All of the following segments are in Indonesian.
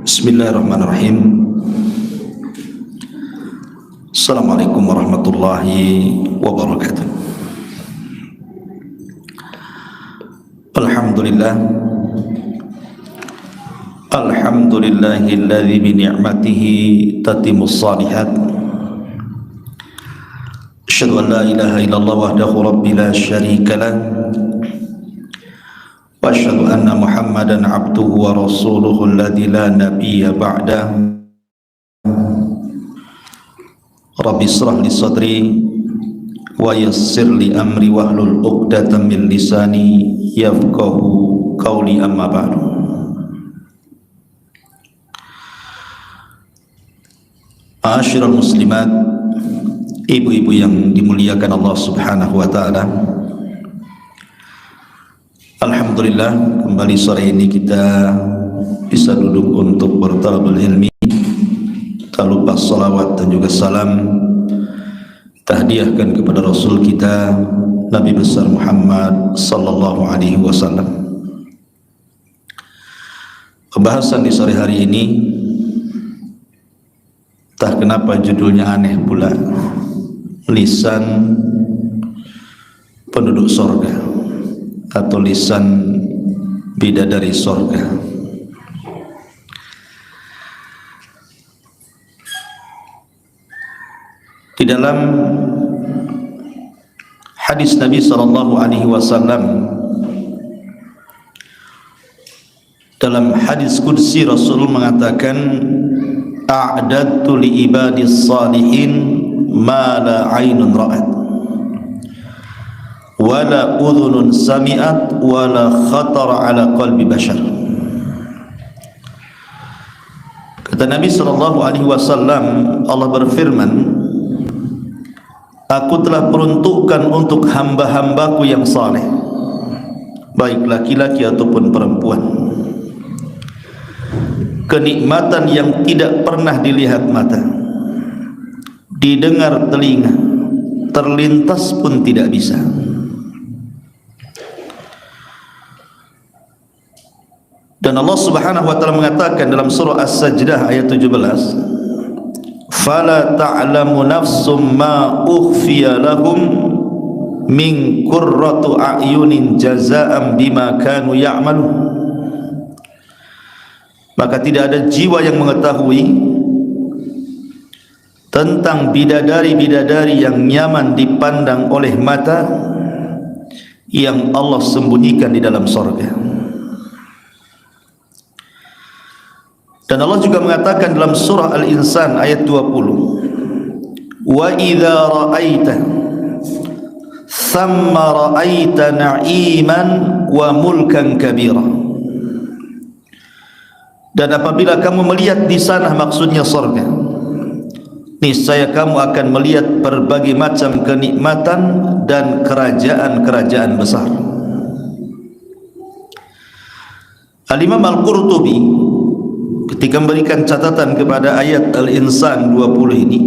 Bismillahirrahmanirrahim. Assalamualaikum warahmatullahi wabarakatuh. Alhamdulillahilladzi bi ni'matihi tatimmus shalihat. Asyhadu an la ilaha illallah wahdahu rabbil la syarika lah. Wa asyhadu anna Muhammadan abduhu wa rasuluhu alladzi la nabiyya ba'dah. Rabbi shrah li sadri wa yassir li amri wahlul 'uqdatam min lisani yafqahu qawli, amma ba'du. Ma'asyiral muslimat, ibu-ibu yang dimuliakan Allah Subhanahu wa taala. Alhamdulillah, kembali sore ini kita bisa duduk untuk bertalabul ilmi. Tak lupa salawat dan juga salam kita hadiahkan kepada Rasul kita Nabi besar Muhammad sallallahu alaihi wasallam. Pembahasan di sore hari ini, entah kenapa judulnya aneh pula, lisan penduduk sorga atau lisan bidadari sorga. Di dalam hadis Nabi sallallahu alaihi wasallam, dalam hadis qudsi Rasul mengatakan, a'dadtu li ibadis salihin ma la 'ainun ra'at wa la udhunun sami'at wa la khatara 'ala qalbi bashar. Kata Nabi sallallahu alaihi wasallam, Allah berfirman, aku telah peruntukkan untuk hamba-hambaku yang saleh, baik laki-laki ataupun perempuan, kenikmatan yang tidak pernah dilihat mata, didengar telinga, terlintas pun tidak bisa. Dan Allah Subhanahu wa taala mengatakan dalam surah As-Sajdah ayat 17, fala ta'lamu nafsum ma ukhfiya lahum min qurratu a'yunin jazaa'an bima kanu ya'malun. Maka tidak ada jiwa yang mengetahui tentang bidadari-bidadari yang nyaman dipandang oleh mata yang Allah sembunyikan di dalam sorga. Dan Allah juga mengatakan dalam surah Al-Insan ayat 20, wa idza ra'aita thamma ra'aita na'iman wa mulkan kabira. Dan apabila kamu melihat di sana, maksudnya surga, niscaya kamu akan melihat berbagai macam kenikmatan dan kerajaan-kerajaan besar. Al-Imam Al-Qurtubi ketika memberikan catatan kepada ayat Al-Insan 20 ini,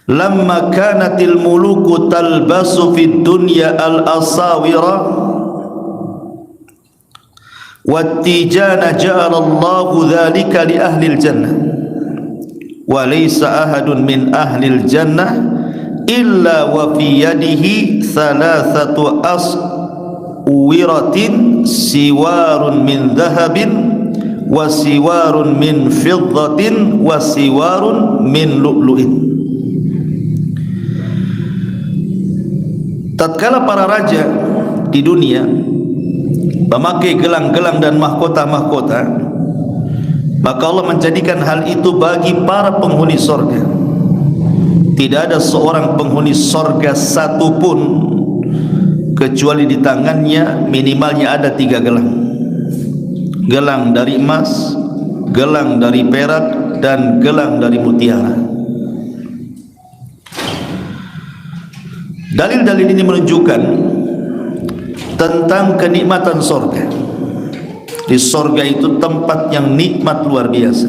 lamma kanatil muluku talbasu fid dunya al-asawira wattijana ja'ala Allahu dhalika li ahli al-jannah wa laysa ahadun min ahli al-jannah illa wa fi yadihi thalathatu aswiratin siwarun min dhahabin wa siwarun min fiddatin wa siwarun min lu'lu'in. Tatkala para raja di dunia memakai gelang-gelang dan mahkota-mahkota, maka Allah menjadikan hal itu bagi para penghuni sorga. Tidak ada seorang penghuni sorga satupun kecuali di tangannya minimalnya ada 3 gelang. Gelang dari emas, gelang dari perak, dan gelang dari mutiara. Dalil-dalil ini menunjukkan tentang kenikmatan sorga. Di sorga itu tempat yang nikmat luar biasa.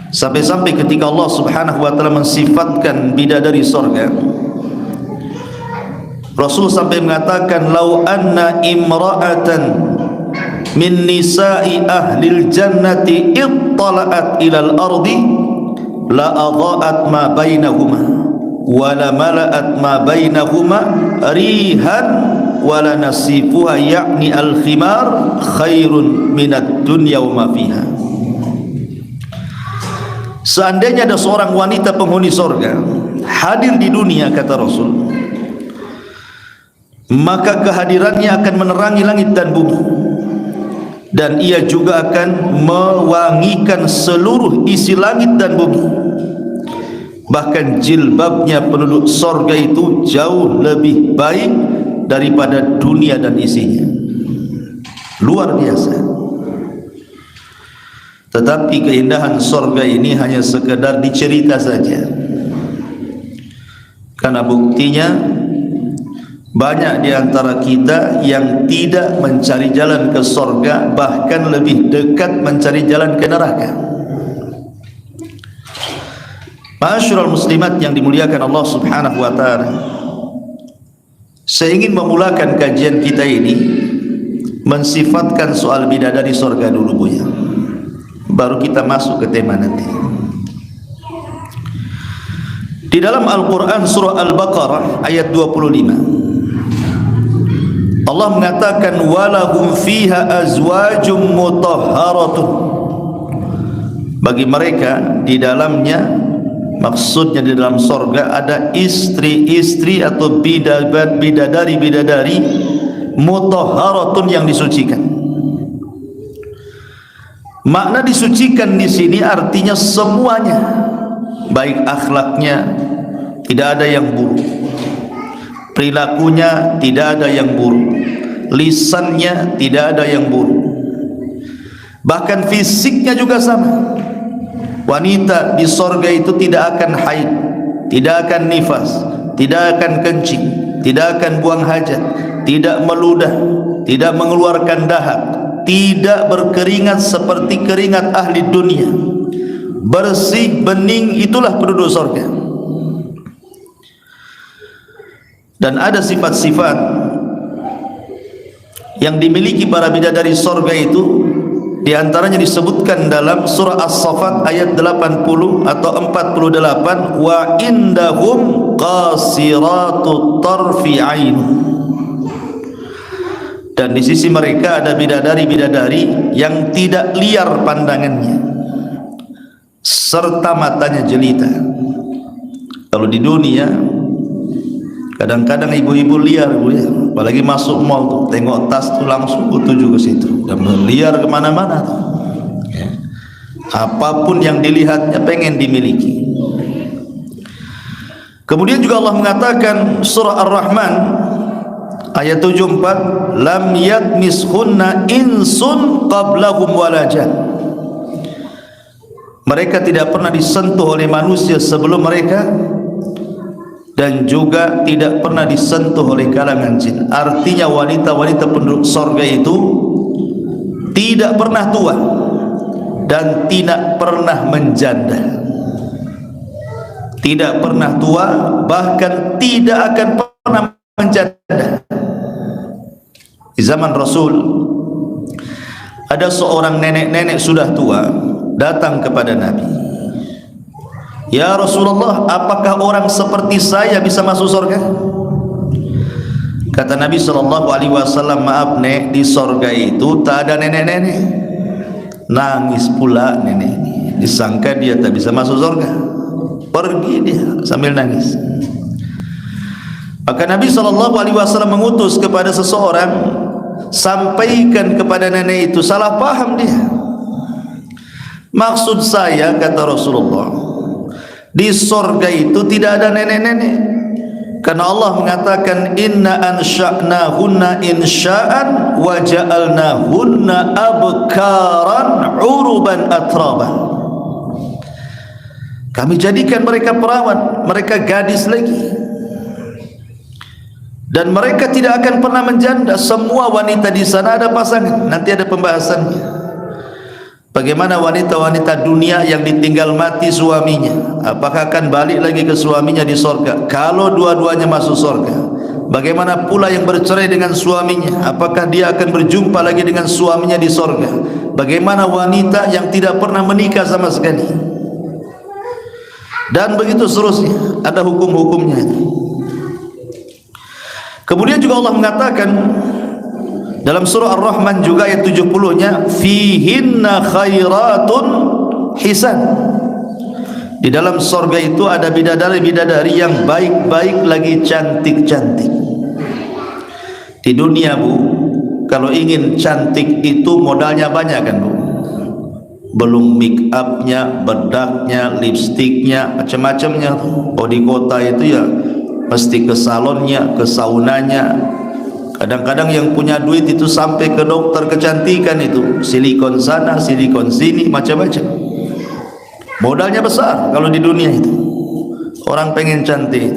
Sampai-sampai ketika Allah Subhanahu wa taala mensifatkan bidadari sorga, Rasul sampai mengatakan, lau anna imra'atan min nisa'i ahlil jannati ittala'at ilal ardi la adha'at ma bainahuma wa la mala'at ma bainahuma rihan wa la nasifuha ya'ni al-khimar khairun minad dunya wa ma fiha. Seandainya ada seorang wanita penghuni surga hadir di dunia, kata Rasul, maka kehadirannya akan menerangi langit dan bumi, dan ia juga akan mewangikan seluruh isi langit dan bumi. Bahkan jilbabnya penduduk surga itu jauh lebih baik daripada dunia dan isinya. Luar biasa. Tetapi keindahan surga ini hanya sekedar dicerita saja, karena buktinya banyak di antara kita yang tidak mencari jalan ke surga, bahkan lebih dekat mencari jalan ke neraka. Ma'asyiral muslimat yang dimuliakan Allah Subhanahu wa taala, saya ingin memulakan kajian kita ini mensifatkan soal bidadari surga dulu, Buya. Baru kita masuk ke tema nanti. Di dalam Al-Quran surah Al-Baqarah ayat 25, Allah mengatakan walahum fiha azwajum mutahharatun. Bagi mereka di dalamnya, maksudnya di dalam surga, ada istri-istri atau bidadari-bidadari mutahharatun yang disucikan. Makna disucikan di sini artinya semuanya, baik akhlaknya tidak ada yang buruk, perilakunya tidak ada yang buruk, lisannya tidak ada yang buruk, bahkan fisiknya juga sama. Wanita di surga itu tidak akan haid, tidak akan nifas, tidak akan kencing, tidak akan buang hajat, tidak meludah, tidak mengeluarkan dahak, tidak berkeringat seperti keringat ahli dunia, bersih, bening. Itulah penduduk surga. Dan ada sifat-sifat yang dimiliki para bidadari surga itu, di antaranya disebutkan dalam surah As-Saffat ayat 80 atau 48, wa indahum qasiratut tarfi ain. Dan di sisi mereka ada bidadari-bidadari yang tidak liar pandangannya, serta matanya jelita. Kalau di dunia kadang-kadang ibu-ibu liar, Bu, ya. Apalagi masuk mall tuh, tengok tas tuh langsung tuju ke situ, dan liar kemana-mana tuh, ya. Apapun yang dilihatnya pengen dimiliki. Kemudian juga Allah mengatakan surah Ar-Rahman ayat 74, lam yatmishunna insun qablahum wala jan. Mereka tidak pernah disentuh oleh manusia sebelum mereka, dan juga tidak pernah disentuh oleh kalangan jin. Artinya wanita-wanita penduduk surga itu tidak pernah tua dan tidak pernah menjanda. Tidak pernah tua, bahkan tidak akan pernah menjanda. Di zaman Rasul ada seorang nenek-nenek sudah tua datang kepada Nabi, ya Rasulullah, apakah orang seperti saya bisa masuk surga? Kata Nabi SAW, maaf nek, di surga itu tak ada nenek-nenek. Nangis pula nenek ini, disangka dia tak bisa masuk surga, pergi dia sambil nangis. Maka Nabi SAW mengutus kepada seseorang, sampaikan kepada nenek itu, salah paham dia. Maksud saya, kata Rasulullah, di surga itu tidak ada nenek-nenek, karena Allah mengatakan inna ansha'nahunna insha'an wa ja'alnahunna abkaran uruban atraban. Kami jadikan mereka perawan, mereka gadis lagi, dan mereka tidak akan pernah menjanda. Semua wanita di sana ada pasangan. Nanti ada pembahasannya. Bagaimana wanita-wanita dunia yang ditinggal mati suaminya, apakah akan balik lagi ke suaminya di surga? Kalau dua-duanya masuk surga, Bagaimana pula yang bercerai dengan suaminya, apakah dia akan berjumpa lagi dengan suaminya di sorga? Bagaimana wanita yang tidak pernah menikah sama sekali? Dan begitu seterusnya, ada hukum-hukumnya itu. Kemudian juga Allah mengatakan dalam surah Ar-Rahman juga ayat 70-nya, fihinna khairatun hisan. Di dalam sorga itu ada bidadari-bidadari yang baik-baik lagi cantik-cantik. Di dunia, Bu, kalau ingin cantik itu modalnya banyak kan, Bu? Belum make upnya, bedaknya, lipstiknya, macam-macamnya. Oh, di kota itu ya mesti ke salonnya, ke saunanya. Kadang-kadang yang punya duit itu sampai ke dokter kecantikan itu, silikon sana, silikon sini, macam-macam. Modalnya besar kalau di dunia itu. Orang pengen cantik.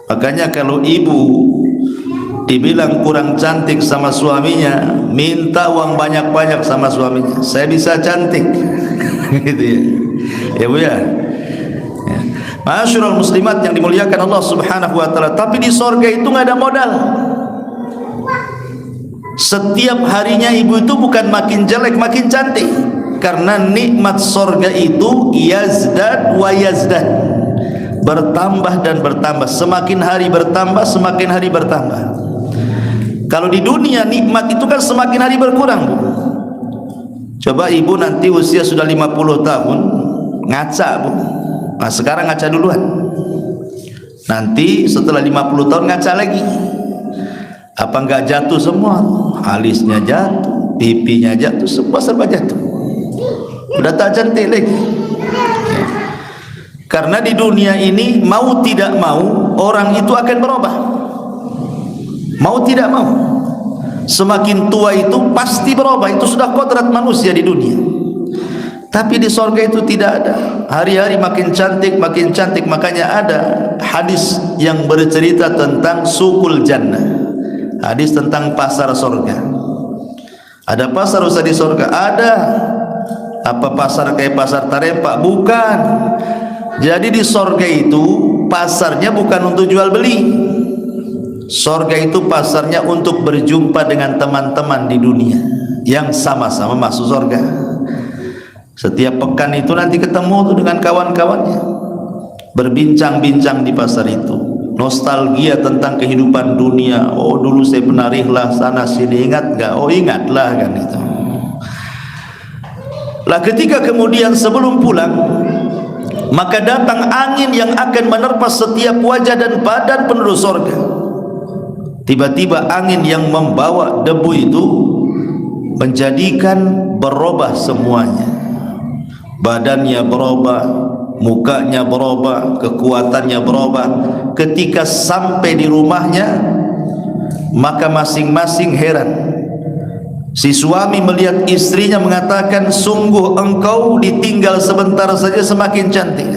Makanya kalau ibu dibilang kurang cantik sama suaminya, minta uang banyak-banyak sama suaminya. Saya bisa cantik. Gitu ya. Ya Bu ya. Ma'asyiral muslimat yang dimuliakan Allah Subhanahu wa taala, tapi di sorga itu enggak ada modal. Setiap harinya ibu itu bukan makin jelek, makin cantik. Karena nikmat sorga itu yazdad wa yazdad, bertambah dan bertambah. Semakin hari bertambah, semakin hari bertambah. Kalau di dunia nikmat itu kan semakin hari berkurang, Bu. Coba ibu nanti usia sudah 50 tahun ngaca, Bu. Nah sekarang ngaca duluan, nanti setelah 50 tahun ngaca lagi. Apa enggak jatuh semua? Alisnya jatuh, pipinya jatuh, semua serba jatuh. Udah tak cantik lagi. Karena di dunia ini mau tidak mau orang itu akan berubah. Mau tidak mau, semakin tua itu pasti berubah. Itu sudah kodrat manusia di dunia. Tapi di sorga itu tidak ada. Hari-hari makin cantik, makin cantik. Makanya ada hadis yang bercerita tentang sukul jannah, hadis tentang pasar sorga. Ada pasar usaha di sorga? Ada. Apa pasar kayak pasar Tarempa? Bukan. Jadi di sorga itu pasarnya bukan untuk jual beli. Sorga itu pasarnya untuk berjumpa dengan teman-teman di dunia yang sama-sama masuk sorga. Setiap pekan itu nanti ketemu tuh dengan kawan-kawannya, berbincang-bincang di pasar itu, nostalgia tentang kehidupan dunia. Oh dulu saya pernah rihlah sana sini, ingat gak? Oh ingatlah kan itu. Lah ketika kemudian sebelum pulang, maka datang angin yang akan menerpa setiap wajah dan badan penduduk sorga. Tiba-tiba angin yang membawa debu itu menjadikan berubah semuanya. Badannya berubah, mukanya berubah, kekuatannya berubah. Ketika sampai di rumahnya, maka masing-masing heran. Si suami melihat istrinya mengatakan, sungguh engkau ditinggal sebentar saja semakin cantik.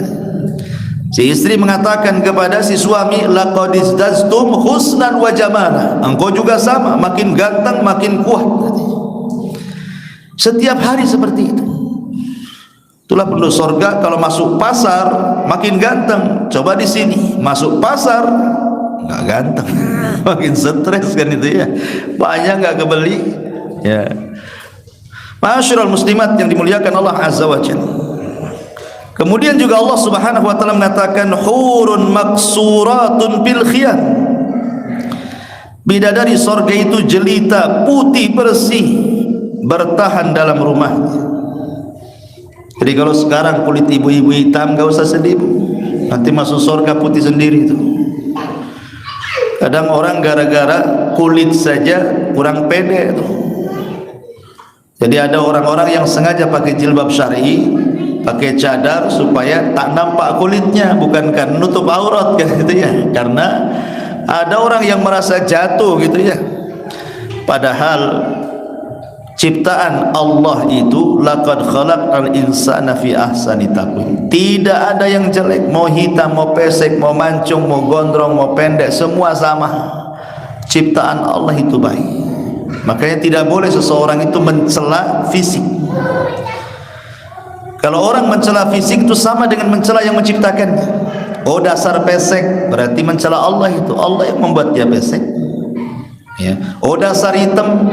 Si istri mengatakan kepada si suami, laqad izdaztum husnan wa jamala. Engkau juga sama, makin ganteng, makin kuat. Setiap hari seperti itu. Itulah penduduk sorga. Kalau masuk pasar makin ganteng. Coba di sini masuk pasar nggak ganteng, makin stres kan itu ya. Banyak nggak kebeli. Ya, ma'asyiral muslimat yang dimuliakan Allah Azza wa Jalla. Kemudian juga Allah Subhanahu wa taala mengatakan hurun maksuratun bil khiyam. Bidadari sorga itu jelita, putih bersih, bertahan dalam rumahnya. Jadi kalau sekarang kulit ibu-ibu hitam, gak usah sedih, Bu. Nanti masuk sorga putih sendiri itu. Kadang orang gara-gara kulit saja kurang pede itu. Jadi ada orang-orang yang sengaja pakai jilbab syar'i, pakai cadar supaya tak nampak kulitnya, bukan kan nutup aurat kan gitu ya. Karena ada orang yang merasa jatuh gitu ya. Padahal ciptaan Allah itu laqad khalaqal insana fi ahsani taqwim. Tidak ada yang jelek, mau hitam, mau pesek, mau mancung, mau gondrong, mau pendek, semua sama. Ciptaan Allah itu baik. Makanya tidak boleh seseorang itu mencela fisik. Kalau orang mencela fisik itu sama dengan mencela yang menciptakannya. Oh dasar pesek, berarti mencela Allah itu. Allah yang membuat dia pesek. Ya. Oh dasar hitam,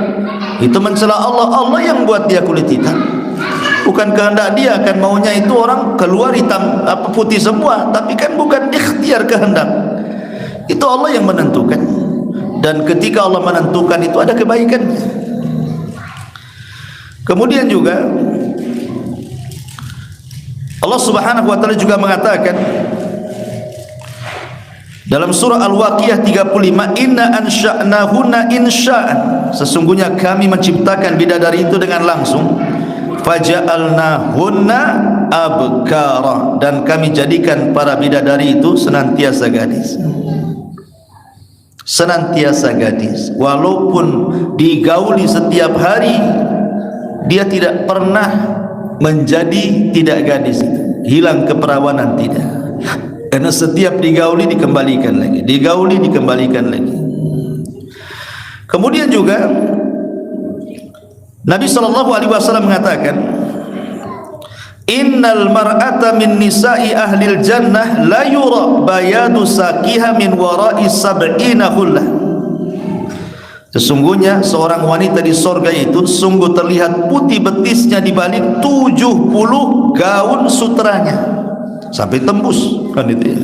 itu mencela Allah. Allah yang buat dia kulit hitam. Bukan kehendak dia, kan maunya itu orang keluar hitam apa putih semua, tapi kan bukan ikhtiar kehendak. Itu Allah yang menentukan. Dan ketika Allah menentukan itu ada kebaikannya. Kemudian juga Allah Subhanahu wa taala juga mengatakan dalam surah Al-Waqiah 35, inna ansha'nahunna insha'an, sesungguhnya kami menciptakan bidadari itu dengan langsung, faja'alnahunna abkara, dan kami jadikan para bidadari itu senantiasa gadis. Senantiasa gadis, walaupun digauli setiap hari, dia tidak pernah menjadi tidak gadis itu, hilang keperawanan, tidak. Karena setiap digauli dikembalikan lagi, digauli dikembalikan lagi. Kemudian juga Nabi SAW mengatakan, innal mar'ata min nisa'i ahlil jannah la yura bayadu saqiha min wara'i sab'ina khullah. Sesungguhnya seorang wanita di sorga itu sungguh terlihat putih betisnya di balik 70 gaun sutranya, sampai tembus, kan itu ya.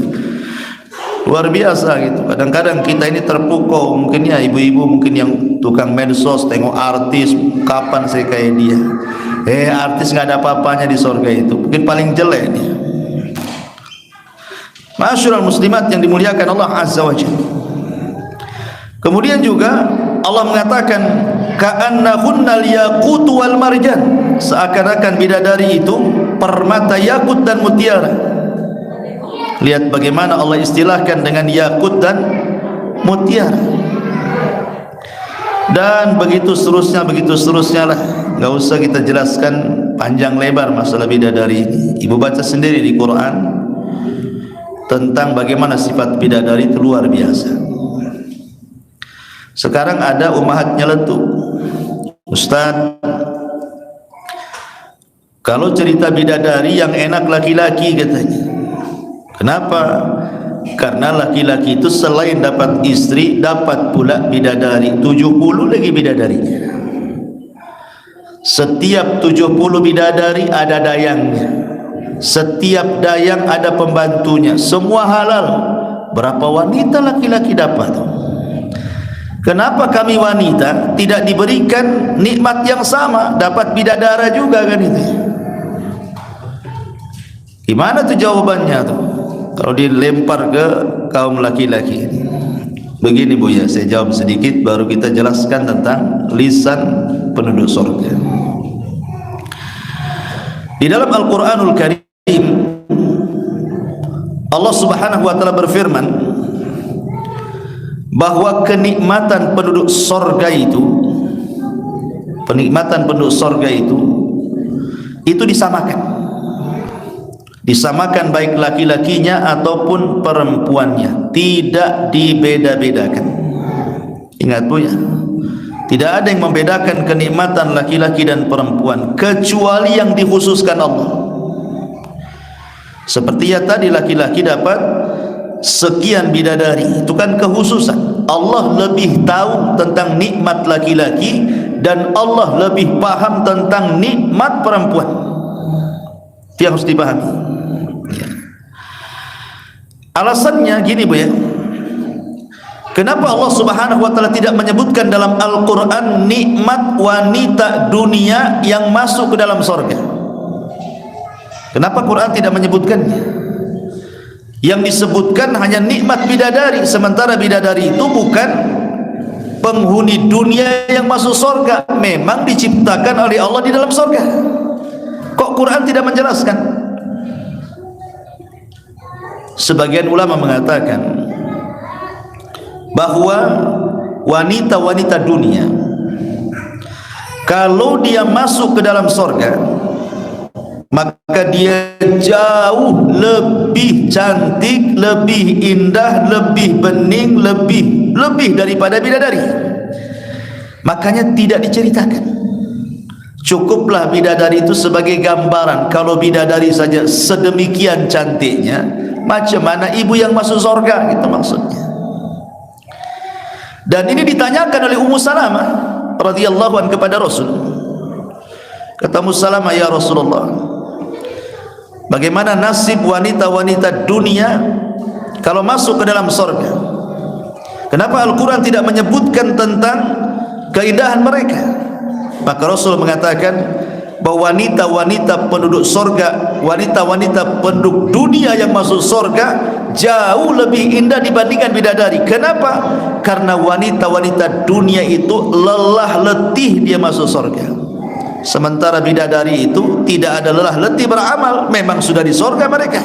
Luar biasa gitu. Kadang-kadang kita ini terpukau, mungkin ya ibu-ibu mungkin yang tukang medsos tengok artis, kapan saya kayak dia. Artis nggak ada apa-apanya di sorga itu, mungkin paling jelek dia. Ma'asyiral muslimat yang dimuliakan Allah Azza wa Jalla. Kemudian juga Allah mengatakan ka'annahunnal yaqut wal marjan, seakan-akan bidadari itu permata yakut dan mutiara. Lihat bagaimana Allah istilahkan dengan yakut dan mutiara. Dan begitu seterusnya lah. Enggak usah kita jelaskan panjang lebar masalah bidadari ini. Ibu baca sendiri di Quran tentang bagaimana sifat bidadari itu luar biasa. Sekarang ada ummahat nyeletuk, Ustaz, kalau cerita bidadari yang enak laki-laki katanya. Kenapa? Karena laki-laki itu selain dapat istri, dapat pula bidadari. 70 lagi bidadarinya. Setiap 70 bidadari ada dayangnya. Setiap dayang ada pembantunya. Semua halal. Berapa wanita laki-laki dapat? Kenapa kami wanita tidak diberikan nikmat yang sama, dapat bidadara juga kan itu? Gimana tuh jawabannya tuh? Kalau dilempar ke kaum laki-laki. Begini Bu ya, saya jawab sedikit baru kita jelaskan tentang lisan penduduk surga. Di dalam Al-Qur'anul Karim Allah Subhanahu wa taala berfirman bahwa kenikmatan penduduk sorga itu, penikmatan penduduk sorga itu disamakan baik laki-lakinya ataupun perempuannya, tidak dibeda-bedakan. Ingat Bu ya, tidak ada yang membedakan kenikmatan laki-laki dan perempuan kecuali yang dikhususkan Allah. Seperti ya tadi laki-laki dapat sekian bidadari, itu kan kekhususan. Allah lebih tahu tentang nikmat laki-laki dan Allah lebih paham tentang nikmat perempuan. Itu yang harus dipahami ya. Alasannya gini Bu ya, kenapa Allah Subhanahu wa taala tidak menyebutkan dalam Al-Quran nikmat wanita dunia yang masuk ke dalam surga? Kenapa Quran tidak menyebutkannya? Yang disebutkan hanya nikmat bidadari, sementara bidadari itu bukan penghuni dunia yang masuk surga, memang diciptakan oleh Allah di dalam surga. Kok Quran tidak menjelaskan? Sebagian ulama mengatakan bahwa wanita-wanita dunia kalau dia masuk ke dalam surga, maka dia jauh lebih cantik, lebih indah, lebih bening, lebih daripada bidadari. Makanya tidak diceritakan. Cukuplah bidadari itu sebagai gambaran. Kalau bidadari saja sedemikian cantiknya, Macam mana ibu yang masuk surga? Itu maksudnya. Dan ini ditanyakan oleh Ummu Salamah radhiyallahu anha kepada Rasul. Kata Ummu Salamah, ya Rasulullah, bagaimana nasib wanita-wanita dunia kalau masuk ke dalam surga? Kenapa Al-Quran tidak menyebutkan tentang keindahan mereka? Maka Rasul mengatakan bahwa wanita-wanita penduduk surga, wanita-wanita penduduk dunia yang masuk surga jauh lebih indah dibandingkan bidadari. Kenapa? Karena wanita-wanita dunia itu lelah letih dia masuk surga. Sementara bidadari itu tidak ada lelah letih beramal, memang sudah di surga mereka.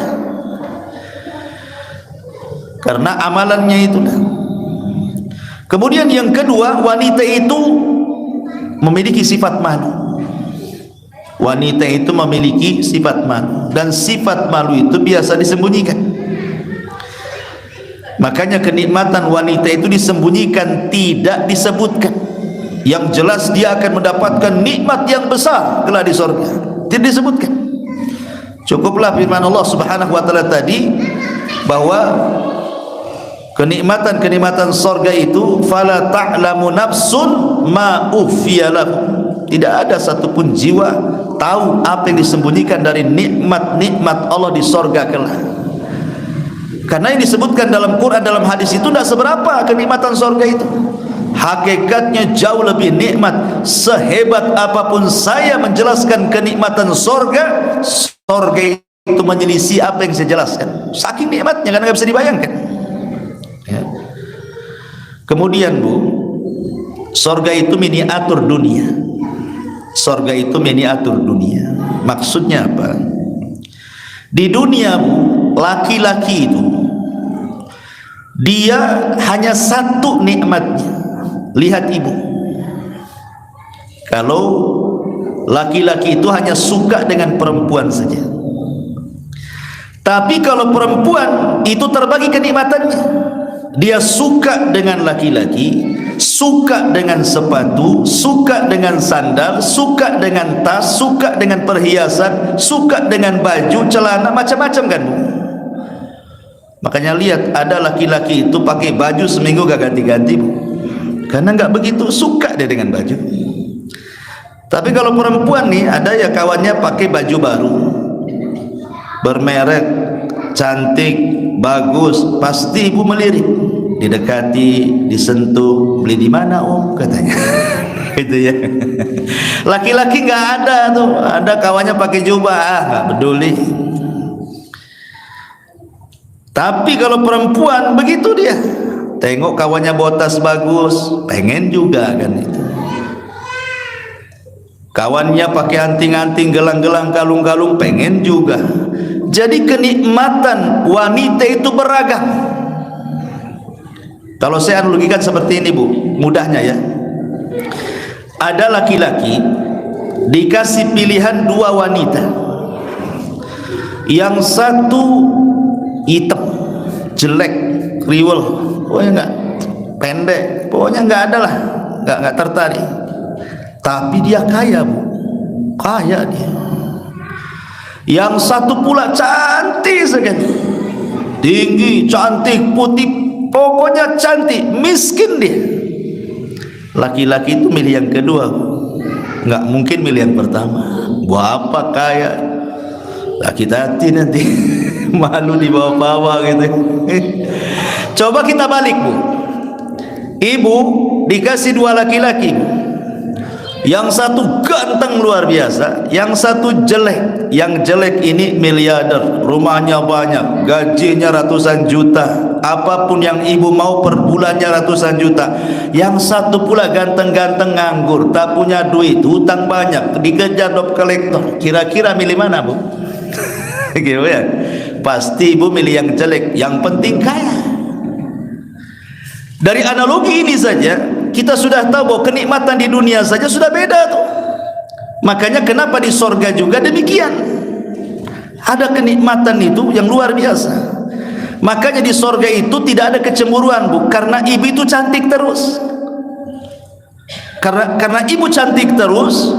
Karena amalannya itu. Kemudian yang kedua, wanita itu memiliki sifat malu. Wanita itu memiliki sifat malu, dan sifat malu itu biasa disembunyikan. Makanya kenikmatan wanita itu disembunyikan, tidak disebutkan. Yang jelas dia akan mendapatkan nikmat yang besar kelak di surga, tidak disebutkan. Cukuplah firman Allah Subhanahu wa taala tadi bahwa kenikmatan-kenikmatan surga itu fala ta'lamu nafsun ma ukhfiya lahum. Tidak ada satupun jiwa tahu apa yang disembunyikan dari nikmat-nikmat Allah di surga kelak. Karena yang disebutkan dalam Quran, dalam hadis itu tidak seberapa kenikmatan surga itu. Hakikatnya jauh lebih nikmat. Sehebat apapun saya menjelaskan kenikmatan surga, surga itu menyelisih apa yang saya jelaskan. Saking nikmatnya, karena nggak bisa dibayangkan. Ya. Kemudian Bu, surga itu miniatur dunia. Surga itu miniatur dunia. Maksudnya apa? Di dunia Bu, laki-laki itu dia hanya satu nikmatnya. Lihat ibu, kalau laki-laki itu hanya suka dengan perempuan saja. Tapi kalau perempuan itu terbagi kenikmatannya. Dia suka dengan laki-laki, suka dengan sepatu, suka dengan sandal, suka dengan tas, suka dengan perhiasan, suka dengan baju, celana, macam-macam kan Bu. Makanya lihat, ada laki-laki itu pakai baju seminggu gak ganti-ganti Bu, karena nggak begitu suka dia dengan baju. Tapi kalau perempuan nih, ada ya kawannya pakai baju baru, bermerek, cantik, bagus, pasti ibu melirik, didekati, disentuh, beli di mana Om katanya. Gitu ya. Laki-laki nggak ada tuh, ada kawannya pakai jubah, nggak peduli. Tapi kalau perempuan begitu dia. Tengok kawannya bawa tas bagus, pengen juga kan itu. Kawannya pakai anting-anting, gelang-gelang, kalung-kalung, pengen juga. Jadi kenikmatan wanita itu beragam. Kalau saya analogikan seperti ini Bu, mudahnya ya. Ada laki-laki dikasih pilihan dua wanita. Yang satu hitam, jelek, kriwel. Pokoknya enggak, pendek, pokoknya enggak ada lah, enggak tertarik. Tapi dia kaya Bu, kaya dia. Yang satu pula cantik sekali, tinggi, cantik, putih, pokoknya cantik, miskin dia. Laki-laki itu milih yang kedua, enggak mungkin milih yang pertama. Buat apa kaya? Sakit hati nanti, malu dibawa-bawa gitu. Coba kita balik Bu, ibu dikasih dua laki-laki, yang satu ganteng luar biasa, yang satu jelek. Yang jelek ini miliarder, rumahnya banyak, gajinya ratusan juta, apapun yang ibu mau per bulannya ratusan juta. Yang satu pula ganteng-ganteng nganggur, tak punya duit, hutang banyak, dikejar debt collector. Kira-kira milih mana Bu? Gitu ya. Pasti ibu milih yang jelek, yang penting kaya. Dari analogi ini saja kita sudah tahu bahwa kenikmatan di dunia saja sudah beda tuh. Makanya kenapa di sorga juga demikian, ada kenikmatan itu yang luar biasa. Makanya di sorga itu tidak ada kecemburuan Bu, karena ibu itu cantik terus. Karena ibu cantik terus,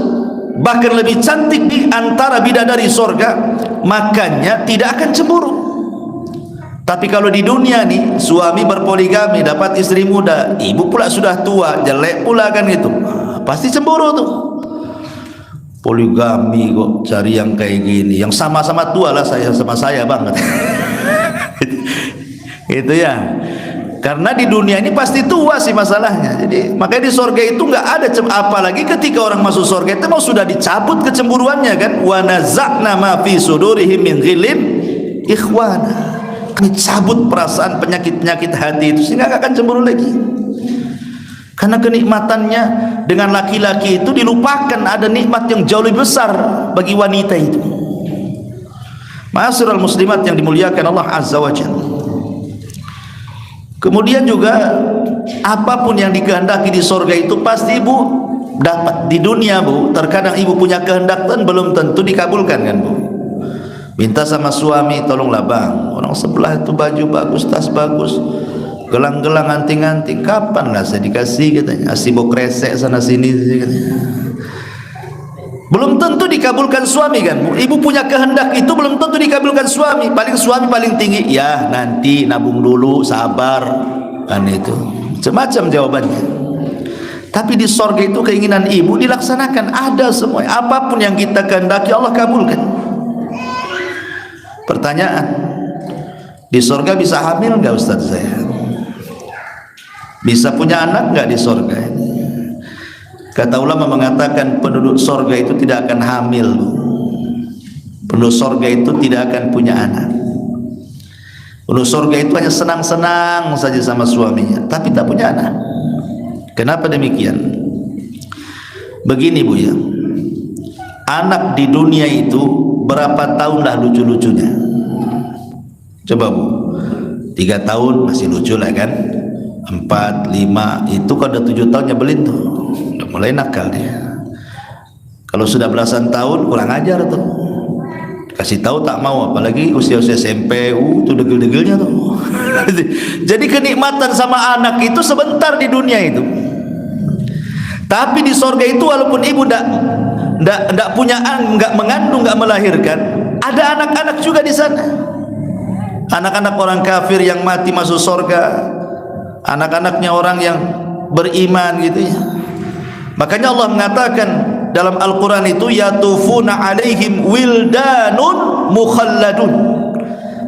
bahkan lebih cantik di antara bidadari sorga, makanya tidak akan cemburu. Tapi kalau di dunia nih, suami berpoligami dapat istri muda, ibu pula sudah tua, jelek pula kan gitu, pasti cemburu tuh. Poligami kok cari yang kayak gini, yang sama-sama tua lah saya sama saya banget. Gitu ya. Karena di dunia ini pasti tua sih masalahnya. Jadi makanya di surga itu nggak ada apalagi ketika orang masuk surga itu mau sudah dicabut kecemburuannya kan. Wa naza'na ma fi sudurihim min ghillin ikhwana. Kami cabut perasaan penyakit-penyakit hati itu sehingga nggak akan cemburu lagi. Karena kenikmatannya dengan laki-laki itu dilupakan, ada nikmat yang jauh lebih besar bagi wanita itu. Ma'asyiral muslimat yang dimuliakan Allah Azza wa Jalla. Kemudian juga apapun yang dikehendaki di surga itu pasti ibu dapat. Di dunia bu, terkadang ibu punya kehendak dan belum tentu dikabulkan kan bu. Minta sama suami, tolonglah bang, orang sebelah itu baju bagus, tas bagus, gelang-gelang, anting-anting, kapan lah saya dikasih katanya, asibok kresek sana sini katanya. Belum tentu dikabulkan suami kan bu. Ibu punya kehendak itu belum tentu dikabulkan suami. Paling suami paling tinggi, ya nanti nabung dulu, sabar kan itu. Macam-macam jawabannya. Tapi di sorga itu keinginan ibu dilaksanakan, ada semua. Apapun yang kita kehendaki Allah kabulkan. Pertanyaan, di sorga bisa hamil nggak Ustaz saya? Bisa punya anak nggak di sorga? Kata ulama mengatakan penduduk sorga itu tidak akan hamil. Penduduk sorga itu tidak akan punya anak. Penduduk sorga itu hanya senang-senang saja sama suaminya, tapi tak punya anak. Kenapa demikian? Begini bu ya, anak di dunia itu berapa tahun lah lucu-lucunya? Coba bu, 3 tahun masih lucu lah kan, 4, 5, itu kalau udah 7 tahun nyebelin tuh, udah mulai nakal dia. Kalau sudah belasan tahun kurang ajar tuh, kasih tahu tak mau, apalagi usia-usia SMP, tuh degil-degilnya tuh. Jadi kenikmatan sama anak itu sebentar di dunia itu. Tapi di sorga itu walaupun ibu ndak punya nggak mengandung, nggak melahirkan, ada anak-anak juga di sana. Anak-anak orang kafir yang mati masuk sorga, anak-anaknya orang yang beriman gitu ya. Makanya Allah mengatakan dalam Al-Quran itu, yatufuna alaihim wildanun mukhalladun.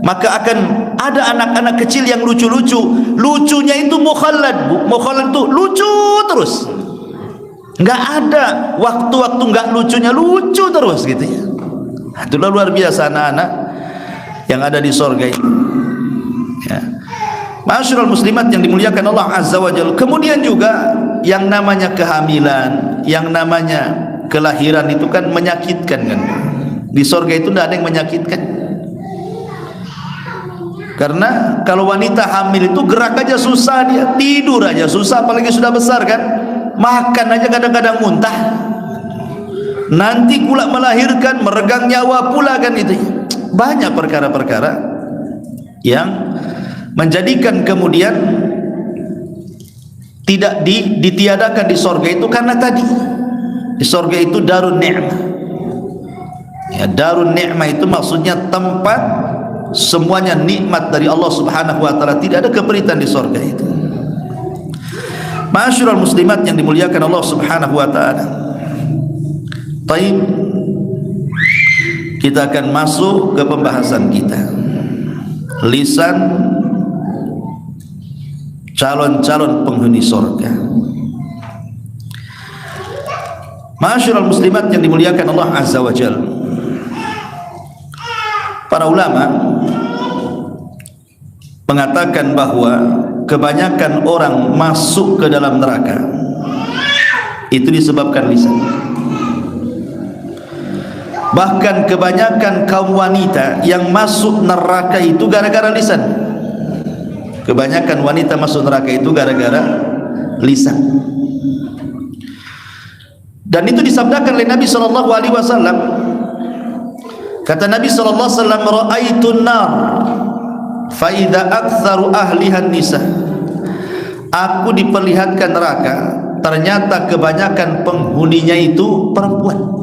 Maka akan ada anak-anak kecil yang lucu-lucu. Lucunya itu mukhallad bu. Mukhallad itu lucu terus, nggak ada waktu-waktu nggak lucunya, lucu terus gitu ya. Itulah luar biasa anak-anak yang ada di sorga itu ya. Ma'asyiral muslimat yang dimuliakan Allah Azza wa Jalla. Kemudian juga yang namanya kehamilan, yang namanya kelahiran itu kan menyakitkan kan. Di sorga itu tidak ada yang menyakitkan. Karena kalau wanita hamil itu gerak aja susah, dia tidur aja susah, apalagi sudah besar kan. Makan aja kadang-kadang muntah. Nanti pula melahirkan, meregang nyawa pula kan itu. Banyak perkara-perkara yang menjadikan kemudian tidak ditiadakan di sorga itu karena tadi di sorga itu darun ni'mah ya. Darun ni'mah itu maksudnya tempat semuanya nikmat dari Allah Subhanahu wa ta'ala, tidak ada keperitan di sorga itu. Ma'asyiral muslimat yang dimuliakan Allah Subhanahu wa ta'ala. Baik, kita akan masuk ke pembahasan kita, lisan calon-calon penghuni surga. Ma'asyiral muslimat yang dimuliakan Allah Azza wa Jalla. Para ulama mengatakan bahwa kebanyakan orang masuk ke dalam neraka itu disebabkan lisan. Bahkan kebanyakan kaum wanita yang masuk neraka itu gara-gara lisan. Kebanyakan wanita masuk neraka itu gara-gara lisan. Dan itu disabdakan oleh Nabi sallallahu alaihi wasallam. Kata Nabi sallallahu alaihi wasallam, "Ra'aitun nar fa idza aktsaru ahliha nisa." Aku diperlihatkan neraka, ternyata kebanyakan penghuninya itu perempuan.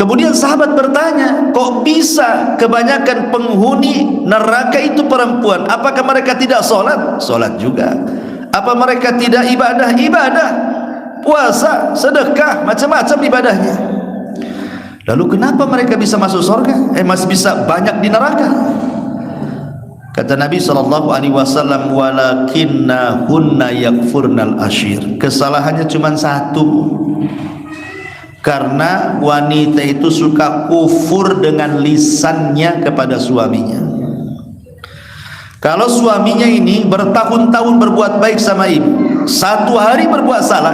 Kemudian sahabat bertanya, kok bisa kebanyakan penghuni neraka itu perempuan? Apakah mereka tidak sholat? Sholat juga. Apa mereka tidak ibadah? Ibadah. Puasa, sedekah, macam-macam ibadahnya. Lalu kenapa mereka bisa masuk surga? Masih bisa banyak di neraka? Kata Nabi SAW, walakinnahunna yakfurnal ashir. Kesalahannya cuma satu, karena wanita itu suka kufur dengan lisannya kepada suaminya. Kalau suaminya ini bertahun-tahun berbuat baik sama ibu, satu hari berbuat salah,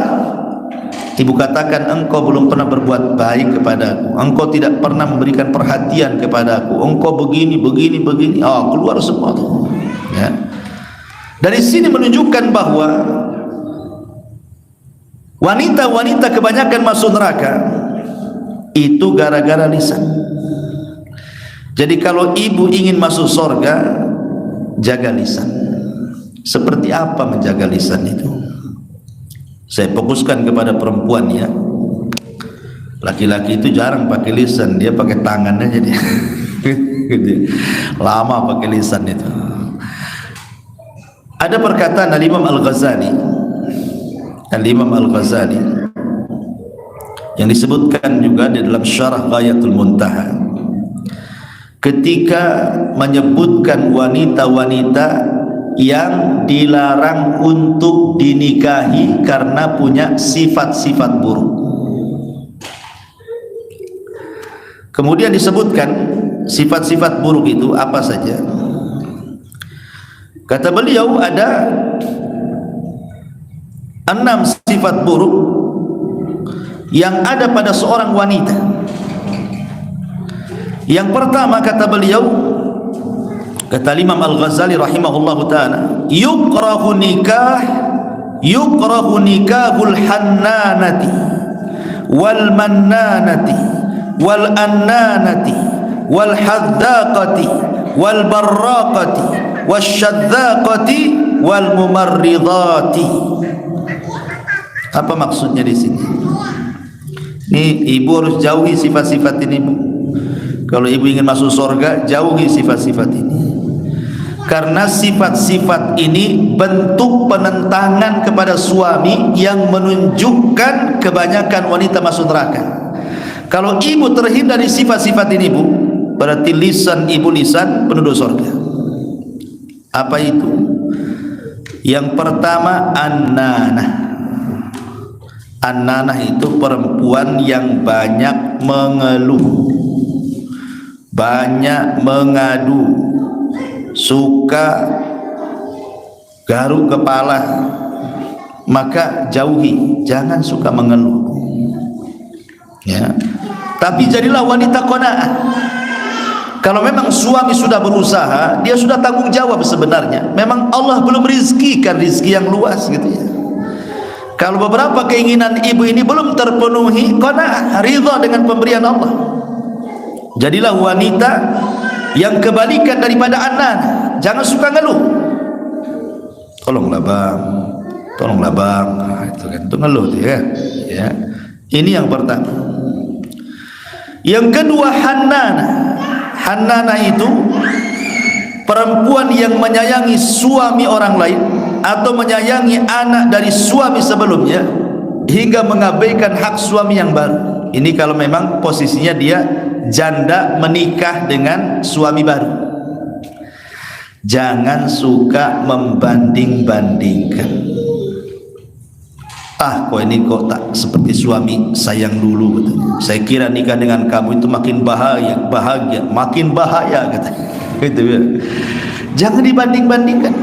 ibu katakan, engkau belum pernah berbuat baik kepada aku, engkau tidak pernah memberikan perhatian kepada aku, engkau begini, keluar semua tuh. Ya. Dari sini menunjukkan bahwa wanita-wanita kebanyakan masuk neraka itu gara-gara lisan. Jadi kalau ibu ingin masuk surga, jaga lisan. Seperti apa menjaga lisan itu? Saya fokuskan kepada perempuan ya. Laki-laki itu jarang pakai lisan, dia pakai tangan aja dia. Lama pakai lisan itu. Ada perkataan Al-Imam Al-Ghazali, Al-Imam Al-Ghazali yang disebutkan juga di dalam Syarah Ghayatul Muntaha, ketika menyebutkan wanita-wanita yang dilarang untuk dinikahi karena punya sifat-sifat buruk. Kemudian disebutkan sifat-sifat buruk itu apa saja. Kata beliau ada 6 sifat buruk yang ada pada seorang wanita. Yang pertama kata beliau, kata Imam Al-Ghazali rahimahullahu ta'ala, yukrahu nikahul hannanati wal mannanati wal annanati wal haddaqati wal barraqati wasyadzaqati wal mumarridati. Apa maksudnya di sini? Nih, ibu harus jauhi sifat-sifat ini, Bu. Kalau ibu ingin masuk surga, jauhi sifat-sifat ini. Karena sifat-sifat ini bentuk penentangan kepada suami yang menunjukkan kebanyakan wanita masuk neraka. Kalau ibu terhindar dari sifat-sifat ini, Bu, berarti lisan ibu lisan penduduk surga. Apa itu? Yang pertama, annanah. Annanah itu perempuan yang banyak mengeluh, banyak mengadu, suka garuk kepala. Maka jauhi, jangan suka mengeluh ya. Tapi jadilah wanita qanaah. Kalau memang suami sudah berusaha, dia sudah tanggung jawab sebenarnya. Memang Allah belum rizkikan rizki yang luas gitu ya. Kalau beberapa keinginan ibu ini belum terpenuhi, qanaah, ridha dengan pemberian Allah. Jadilah wanita yang kebalikan daripada anak. Jangan suka ngeluh. Tolonglah bang, itu kan, itu ngeluh tuh ya. Ya. Ini yang pertama. Yang kedua, hannanah. Hannanah itu perempuan yang menyayangi suami orang lain atau menyayangi anak dari suami sebelumnya hingga mengabaikan hak suami yang baru. Ini kalau memang posisinya dia janda menikah dengan suami baru. Jangan suka membanding-bandingkan. Kok ini kok tak seperti suami sayang dulu katanya. Saya kira nikah dengan kamu itu makin bahagia, makin bahaya katanya. Gitu ya. Jangan dibanding-bandingkan.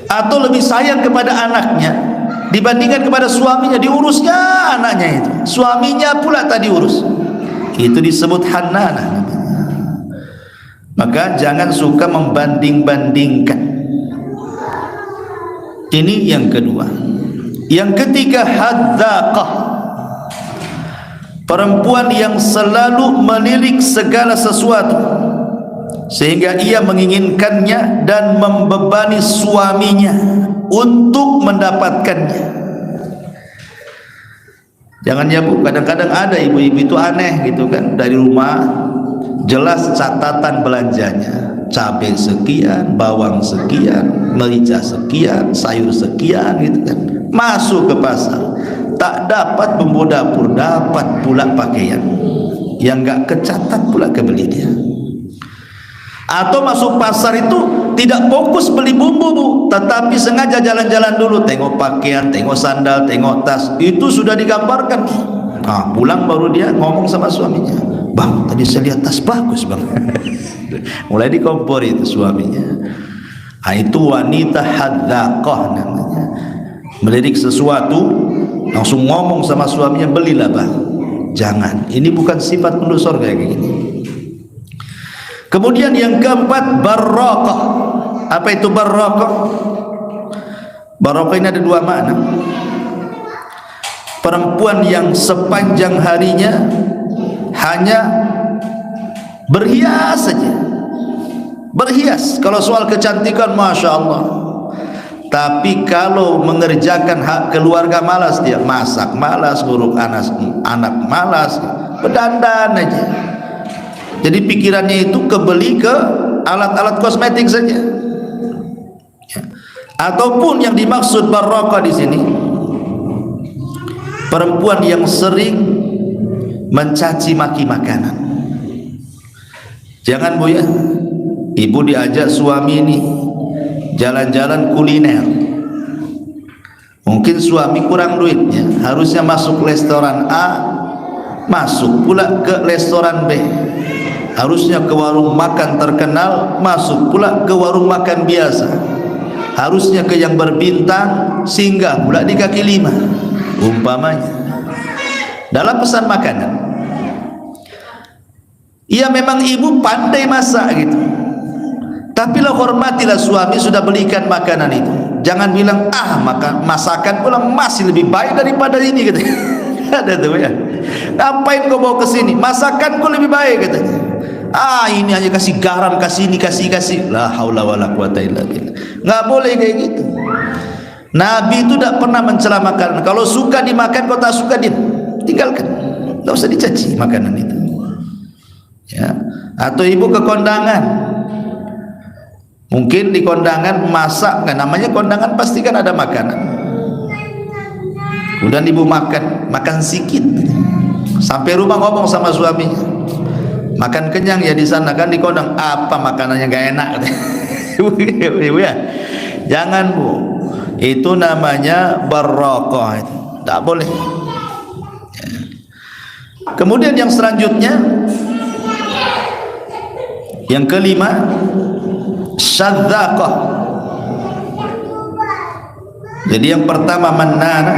Atau lebih sayang kepada anaknya dibandingkan kepada suaminya, diurusnya anaknya itu, suaminya pula tak diurus. Itu disebut hannanah. Maka jangan suka membanding-bandingkan. Ini yang kedua. Yang ketiga, haddaqah. Perempuan yang selalu menilik segala sesuatu sehingga ia menginginkannya dan membebani suaminya untuk mendapatkannya. Jangan ya Bu, kadang-kadang ada ibu-ibu itu aneh gitu kan, dari rumah jelas catatan belanjanya, cabai sekian, bawang sekian, merica sekian, sayur sekian gitu kan. Masuk ke pasar, tak dapat bumbu dapur, dapat pula pakaian yang enggak kecatat pula kebeli dia. Atau masuk pasar itu tidak fokus beli bumbu Bu, tetapi sengaja jalan-jalan dulu, tengok pakaian, tengok sandal, tengok tas, itu sudah digambarkan. Nah, pulang baru dia ngomong sama suaminya, "Bang, tadi saya lihat tas bagus Bang." Mulai dikompor itu suaminya. Nah, itu wanita hadzaqah namanya. Melirik sesuatu langsung ngomong sama suaminya, "Belilah Bang." Jangan, ini bukan sifat penduduk surga kayak gini. Kemudian yang keempat, barokah. Apa itu barokah? Barokah ini ada dua makna. Perempuan yang sepanjang harinya hanya berhias saja, berhias. Kalau soal kecantikan, masya Allah. Tapi kalau mengerjakan hak keluarga malas dia, masak malas, ngurus anak malas, berdandan aja. Jadi pikirannya itu kebeli ke alat-alat kosmetik saja. Ya. Ataupun yang dimaksud barokah di sini, perempuan yang sering mencaci maki makanan. Jangan Bu ya, ibu diajak suami ini jalan-jalan kuliner. Mungkin suami kurang duitnya, harusnya masuk restoran A, masuk pula ke restoran B. Harusnya ke warung makan terkenal, masuk pula ke warung makan biasa. Harusnya ke yang berbintang, singgah pula di kaki lima. Umpamanya dalam pesan makanan, ia memang ibu pandai masak gitu, tapi lah hormatilah suami sudah belikan makanan itu. Jangan bilang, masakan pula masih lebih baik daripada ini katanya. Ada tuh ya, ngapain kau bawa ke sini, masakanku lebih baik katanya. Ini hanya kasih garam, kasih ini, kasih. La haula wala quwata illa billah. Nggak boleh kayak gitu. Nabi itu tidak pernah mencela makanan. Kalau suka dimakan, kalau tak suka tinggalkan. Tidak usah dicaci makanan itu. Ya. Atau ibu ke kondangan, mungkin di kondangan masak, kan namanya kondangan pasti kan ada makanan. Kemudian ibu makan sedikit, sampai rumah ngomong sama suaminya, makan kenyang ya di sana kan, di kondang apa makanannya gak enak. Ibu ya, jangan Bu, itu namanya barokah, itu tak boleh. Kemudian yang selanjutnya, yang kelima, syadzaqah. Jadi yang pertama mannana,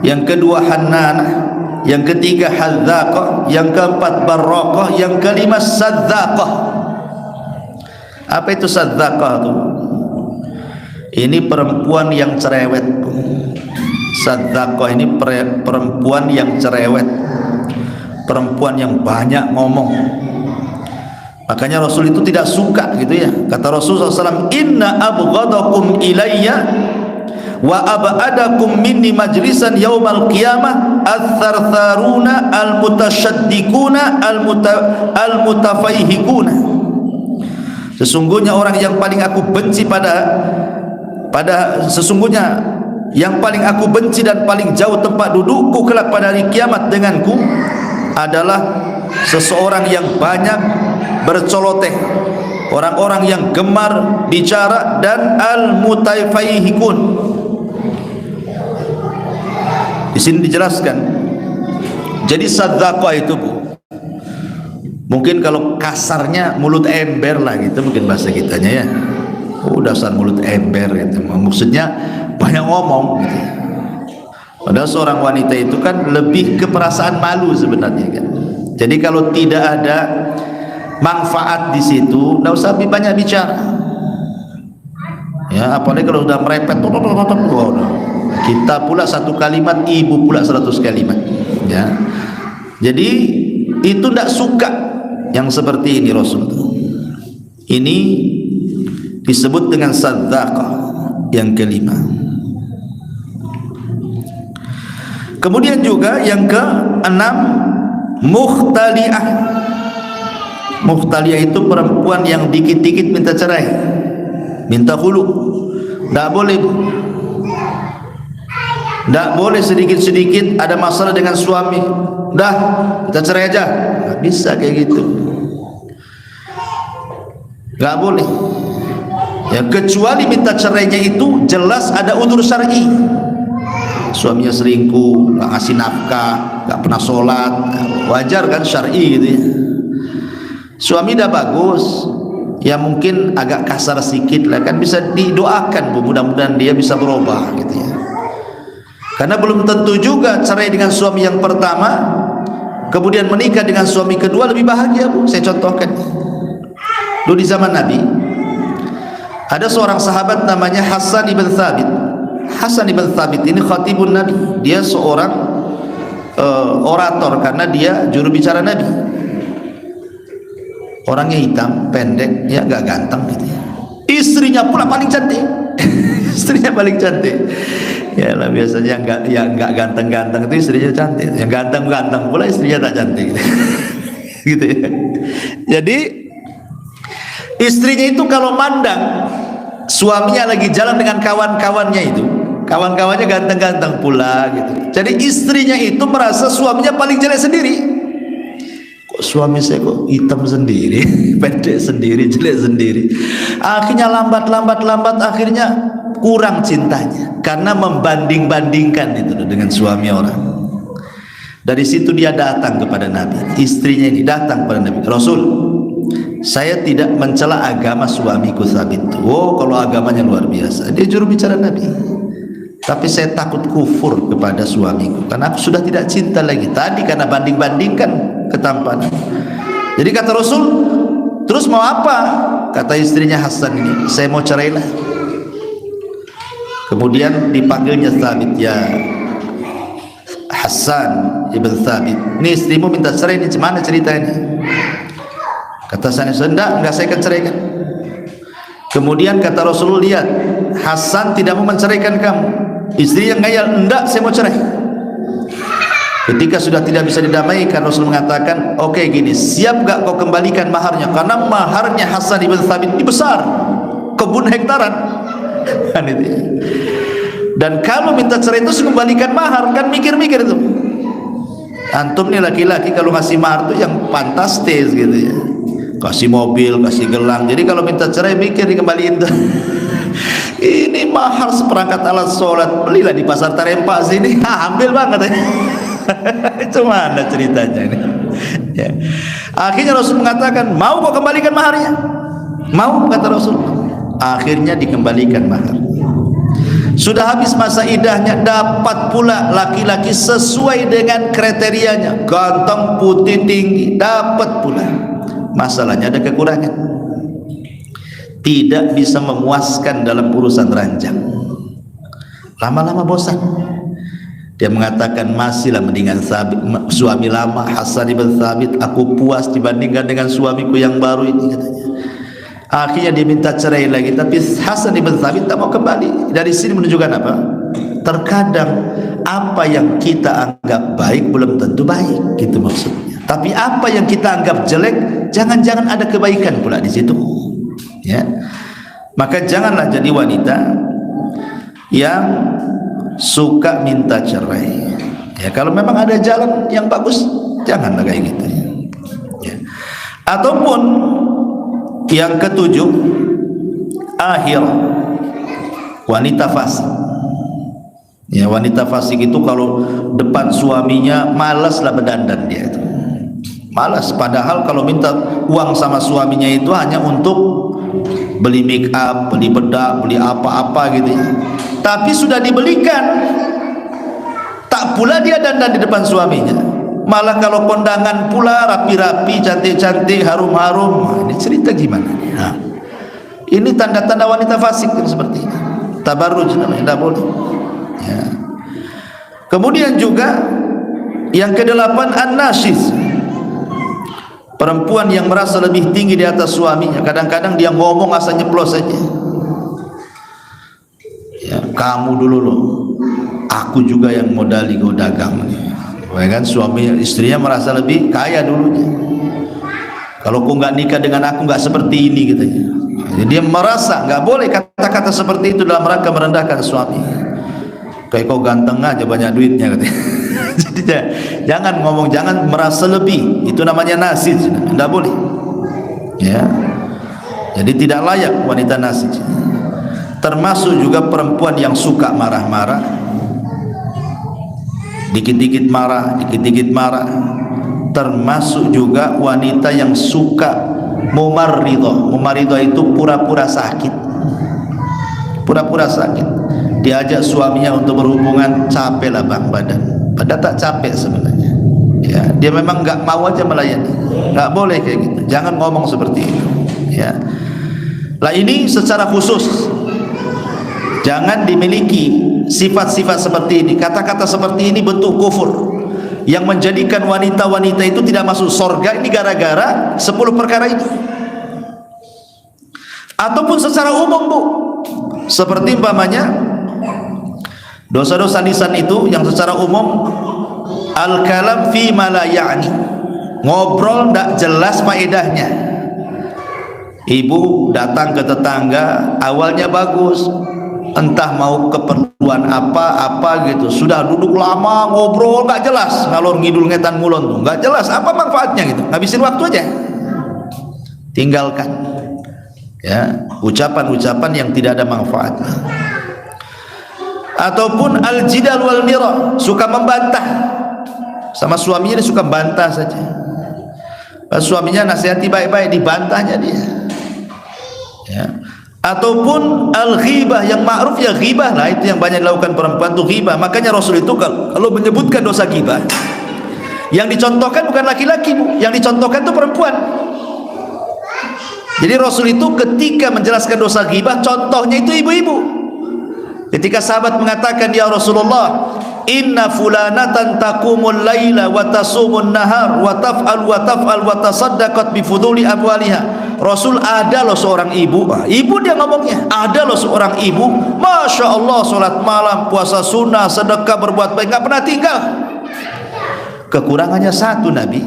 yang kedua hannana, yang ketiga hadzaqah, yang keempat barokah, yang kelima sadzaqah. Apa itu sadzaqah itu? Ini perempuan yang cerewet. Sadzaqah ini perempuan yang cerewet, perempuan yang banyak ngomong. Makanya Rasul itu tidak suka gitu ya. Kata Rasul SAW, "Inna abghadakum ilayya wa ab'adakum minni majlisan yaumal qiyamah ats-tsartsaruna al-mutasyaddikuna al-mutafaihikuna." Sesungguhnya orang yang paling aku benci sesungguhnya yang paling aku benci dan paling jauh tempat dudukku kelak pada hari kiamat denganku adalah seseorang yang banyak berceloteh, orang-orang yang gemar bicara, dan al-mutafaihikun. Di sini dijelaskan. Jadi sadzaqah itu Bu, mungkin kalau kasarnya mulut ember lah gitu, mungkin bahasa kitanya ya. Dasar mulut ember gitu. Maksudnya banyak ngomong gitu. Padahal seorang wanita itu kan lebih ke perasaan malu sebenarnya kan. Jadi kalau tidak ada manfaat di situ, tidak usah banyak bicara. Ya, apalagi kalau sudah merepet, kita pula satu kalimat, ibu pula 100 kalimat. Ya, jadi itu tidak suka yang seperti ini Rasul. Ini disebut dengan sadzaqah yang kelima. Kemudian juga yang keenam, mukhtali'ah. Mukhtali'ah itu perempuan yang dikit-dikit minta cerai, minta khulu. Tak boleh, tak boleh sedikit-sedikit ada masalah dengan suami, dah kita cerai aja. Tak bisa kayak gitu, tak boleh ya, kecuali minta cerainya itu jelas ada udzur syar'i. Suaminya selingkuh, nggak ngasih nafkah, nggak pernah sholat, wajar kan, syar'i gitu ya. Suami dah bagus, ya mungkin agak kasar sedikit lah kan, bisa didoakan Bu, mudah-mudahan dia bisa berubah gitu ya. Karena belum tentu juga cerai dengan suami yang pertama kemudian menikah dengan suami kedua lebih bahagia Bu. Saya contohkan, dulu di zaman Nabi ada seorang sahabat namanya Hasan ibn Thabit. Hasan ibn Thabit ini khatibun Nabi, dia seorang orator karena dia juru bicara Nabi. Orangnya hitam, pendek, ya gak ganteng gitu ya. Istrinya pula paling cantik. Istrinya paling cantik. Ya lah, biasanya yang enggak ganteng-ganteng itu istrinya cantik. Yang ganteng-ganteng pula istrinya tak cantik. Gitu ya. Jadi istrinya itu kalau mandang suaminya lagi jalan dengan kawan-kawannya itu, kawan-kawannya ganteng-ganteng pula gitu. Jadi istrinya itu merasa suaminya paling jelek sendiri. Suami saya kok hitam sendiri, pendek sendiri, jelek sendiri. Akhirnya lambat akhirnya kurang cintanya karena membanding-bandingkan itu dengan suami orang. Dari situ dia datang kepada Nabi. Istrinya ini datang kepada Nabi, Rasul, saya tidak mencela agama suamiku Thabit. Oh, kalau agamanya luar biasa. Dia juru bicara Nabi. Tapi saya takut kufur kepada suamiku karena aku sudah tidak cinta lagi. Tadi karena banding-bandingkan ketampanan. Jadi kata Rasul, terus mau apa? Kata istrinya Hasan ini, saya mau cerailah. Kemudian dipanggilnya Thabit, ya Hasan ibn Thabit, ini istrimu minta cerai, ini gimana ceritanya? Kata Hasan, enggak saya akan ceraikan. Kemudian kata Rasulullah, lihat Hasan tidak mau menceraikan kamu. Istri yang ngayal, enggak saya mau cerai. Ketika sudah tidak bisa didamaikan, Rasul mengatakan, oke, gini, siap gak kau kembalikan maharnya? Karena maharnya Hasan ibn Thabit ini besar, kebun hektaran kan itu ya. Dan kalau minta cerai itu kembalikan mahar, kan mikir-mikir itu. Antum nih laki-laki kalau ngasih mahar itu yang fantastis gitu ya, kasih mobil, kasih gelang. Jadi kalau minta cerai mikir dikembaliin tuh. Ini mahar seperangkat alat sholat, belilah di pasar Tarempa sini, ambil banget ya. Itu mana ceritanya ini ya. Akhirnya Rasul mengatakan, mau kau kembalikan maharnya? Mau, kata Rasul. Akhirnya dikembalikan mahar. Sudah habis masa idahnya, dapat pula laki-laki sesuai dengan kriterianya, ganteng, putih, tinggi, dapat pula. Masalahnya ada kekurangan, tidak bisa memuaskan dalam urusan ranjang. Lama-lama bosan. Dia mengatakan, masihlah mendingan suami lama Hasan ibn Thabit, aku puas dibandingkan dengan suamiku yang baru ini, katanya. Akhirnya dia minta cerai lagi, tapi Hasan ibn Thabit tak mau kembali. Dari sini menunjukkan apa? Terkadang apa yang kita anggap baik belum tentu baik, gitu maksudnya. Tapi apa yang kita anggap jelek, jangan-jangan ada kebaikan pula di situ. Ya, maka janganlah jadi wanita yang suka minta cerai. Ya, kalau memang ada jalan yang bagus, janganlah kayak gitu. Ya. Ataupun yang ketujuh, akhir, wanita fasik. Ya, wanita fasik itu kalau depan suaminya malaslah berdandan dia itu. Malas, padahal kalau minta uang sama suaminya itu hanya untuk beli make up, beli bedak, beli apa-apa gitu ya. Tapi sudah dibelikan, tak pula dia dandan di depan suaminya. Malah kalau kondangan pula rapi-rapi, cantik-cantik, harum-harum. Nah, ini cerita gimana? Nah, ini tanda-tanda wanita fasik yang seperti ini. Tabarruj namanya, tidak boleh. Ya. Kemudian juga yang kedelapan, an-nasyis. Perempuan yang merasa lebih tinggi di atas suaminya. Kadang-kadang dia ngomong asal nyeplos saja. Ya, kamu dulu loh, aku juga yang modali kau dagang. Ya kan, suami istrinya merasa lebih kaya dulunya. Kalau kau nggak nikah dengan aku nggak seperti ini katanya. Jadi dia merasa nggak boleh kata-kata seperti itu dalam rangka merendahkan suami. Kayak kau ganteng aja banyak duitnya katanya. Jadi jangan ngomong, jangan merasa lebih. Itu namanya nasij, nggak boleh. Ya. Jadi tidak layak wanita nasij. Termasuk juga perempuan yang suka marah-marah. Dikit-dikit marah, dikit-dikit marah. Termasuk juga wanita yang suka mumarridhah. Mumarridhah itu pura-pura sakit. Pura-pura sakit. Diajak suaminya untuk berhubungan, capek lah bang badan. Padahal tak capek sebenarnya. Ya, dia memang nggak mau aja melayani. Nggak boleh kayak gitu. Jangan ngomong seperti itu. Ya. Lah ini secara khusus. Jangan dimiliki sifat-sifat seperti ini. Kata-kata seperti ini bentuk kufur yang menjadikan wanita-wanita itu tidak masuk surga. Ini gara-gara 10 perkara ini. Ataupun secara umum bu, seperti umpamanya dosa-dosa lisan itu yang secara umum al-kalam fi ma la ya'ni, ngobrol tidak jelas faedahnya. Ibu datang ke tetangga, awalnya bagus, entah mau keperluan apa gitu, sudah duduk lama ngobrol nggak jelas, ngalor ngidul ngetan ngulon tuh nggak jelas apa manfaatnya gitu, ngabisin waktu aja. Tinggalkan ya ucapan-ucapan yang tidak ada manfaatnya. Ataupun al-jidal wal mira, suka membantah sama suaminya, dia suka bantah saja. Pas suaminya nasihati baik-baik, dibantahnya dia. Ya. Ataupun al-ghibah, yang ma'ruf ya ghibah lah, itu yang banyak dilakukan perempuan tuh ghibah. Makanya Rasul itu kalau menyebutkan dosa ghibah, yang dicontohkan bukan laki-laki, yang dicontohkan itu perempuan. Jadi Rasul itu ketika menjelaskan dosa ghibah, contohnya itu ibu-ibu. Ketika sahabat mengatakan, ya Rasulullah, inna fulanatan taqumul laila wa tasumun nahar wa taf'al wa tasaddaqat bi fuduli amwaliha. Rasul, ada loh seorang ibu, ibu dia ngomongnya, ada loh seorang ibu, Masya Allah, sholat malam, puasa sunnah, sedekah, berbuat baik, nggak pernah tinggal. Kekurangannya satu Nabi,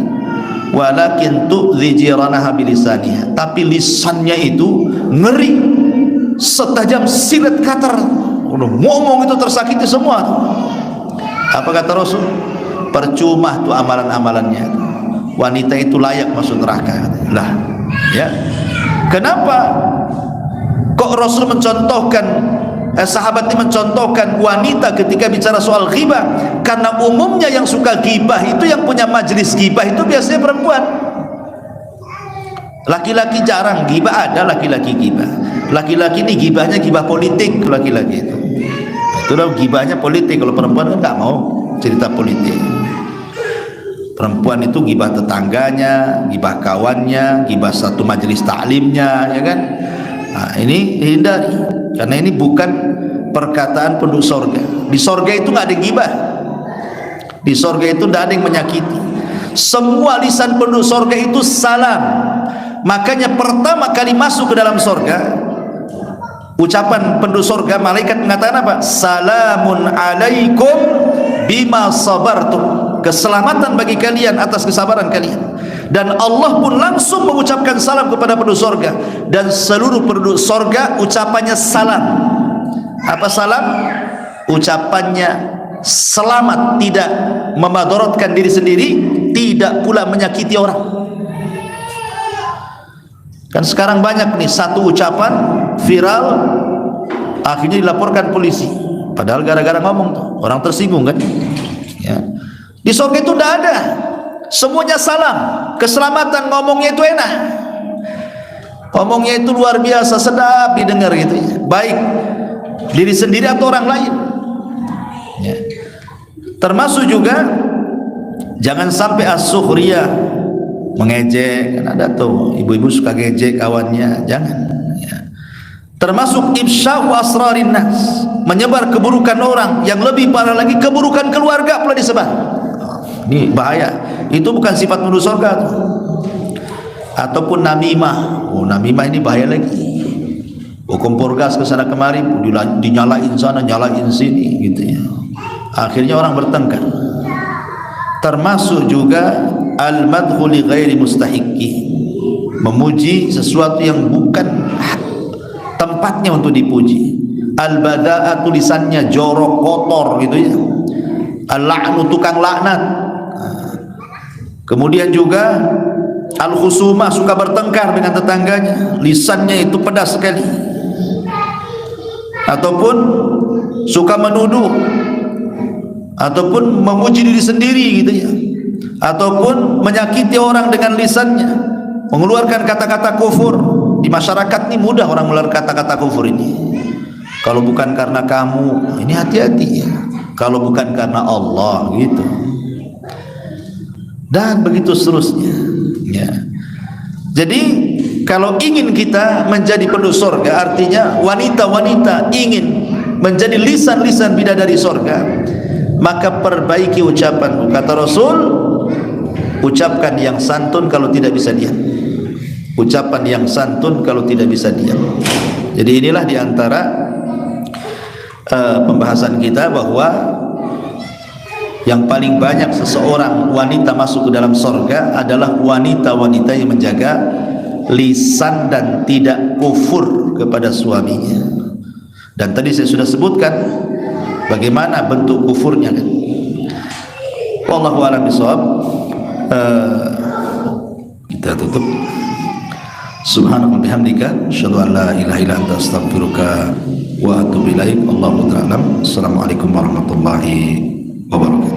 walakin tu'dhi jiranaha bilisaniha, tapi lisannya itu ngeri, setajam silet katar, ngomong itu tersakiti semua. Apa kata Rasul? Percuma tuh amalan-amalannya. Wanita itu layak masuk neraka. Lah, ya. Kenapa kok Rasul mencontohkan, sahabat ini mencontohkan wanita ketika bicara soal ghibah? Karena umumnya yang suka ghibah itu, yang punya majelis ghibah itu biasanya perempuan. Laki-laki jarang ghibah, ada laki-laki ghibah. Laki-laki ini ghibahnya ghibah politik, laki-laki itu. Itulah ghibahnya politik. Kalau perempuan kan nggak mau cerita politik. Perempuan itu ghibah tetangganya, ghibah kawannya, ghibah satu majelis taklimnya, ya kan? Nah, ini dihindari, karena ini bukan perkataan penduduk sorga. Di sorga itu nggak ada ghibah. Di sorga itu nggak ada yang menyakiti. Semua lisan penduduk sorga itu salam. Makanya pertama kali masuk ke dalam sorga, ucapan penduduk sorga, malaikat mengatakan apa? Salamun alaikum bima sabartum. Keselamatan bagi kalian atas kesabaran kalian. Dan Allah pun langsung mengucapkan salam kepada penduduk sorga. Dan seluruh penduduk sorga ucapannya salam. Apa salam? Ucapannya selamat, tidak memadaratkan diri sendiri, tidak pula menyakiti orang. Kan sekarang banyak nih, satu ucapan viral, akhirnya dilaporkan polisi. Padahal gara-gara ngomong tuh, orang tersinggung kan. Ya. Di surga itu tidak ada, semuanya salam, keselamatan, ngomongnya itu enak, ngomongnya itu luar biasa, sedap didengar gitu, baik diri sendiri atau orang lain. Ya. Termasuk juga jangan sampai as-sukhriyah, mengejek, kan ada tuh ibu-ibu suka ngejek kawannya, jangan. Ya. Termasuk ifsya'u asrarin nas, menyebar keburukan orang, yang lebih parah lagi keburukan keluarga pula disebar. Ini bahaya. Itu bukan sifat penduduk surga tuh. Ataupun namimah. Oh, namimah ini bahaya lagi. Kompor gas ke sana kemari, dinyalain sana, nyalain sini gitu ya. Akhirnya orang bertengkar. Termasuk juga al-madhu li ghairi mustahiqqi, memuji sesuatu yang bukan tempatnya untuk dipuji. Al-bada'atu, lisannya jorok, kotor gitu ya. Al-la'nu, tukang laknat. Kemudian juga al-khusumah, suka bertengkar dengan tetangganya, lisannya itu pedas sekali. Ataupun suka menuduh, ataupun memuji diri sendiri gitu ya, ataupun menyakiti orang dengan lisannya, mengeluarkan kata-kata kufur. Di masyarakat ini mudah orang mengeluarkan kata-kata kufur ini. Kalau bukan karena kamu, ini hati-hati ya. Kalau bukan karena Allah gitu. Dan begitu seterusnya ya. Jadi kalau ingin kita menjadi penduduk surga, artinya wanita-wanita ingin menjadi lisan-lisan bidadari surga, maka perbaiki ucapanmu. Kata Rasul, ucapkan yang santun kalau tidak bisa diam. Ucapan yang santun kalau tidak bisa diam. Jadi inilah diantara pembahasan kita, bahwa yang paling banyak seseorang wanita masuk ke dalam surga adalah wanita-wanita yang menjaga lisan dan tidak kufur kepada suaminya. Dan tadi saya sudah sebutkan bagaimana bentuk kufurnya kan. Wallahu a'lam bishawab. Kita tutup. Subhanallah bihamdika, asyhadu an la ilaha illa anta, astaghfiruka wa atubu ilaik. Allahu ta'ala. Assalamualaikum warahmatullahi wabarakatuh.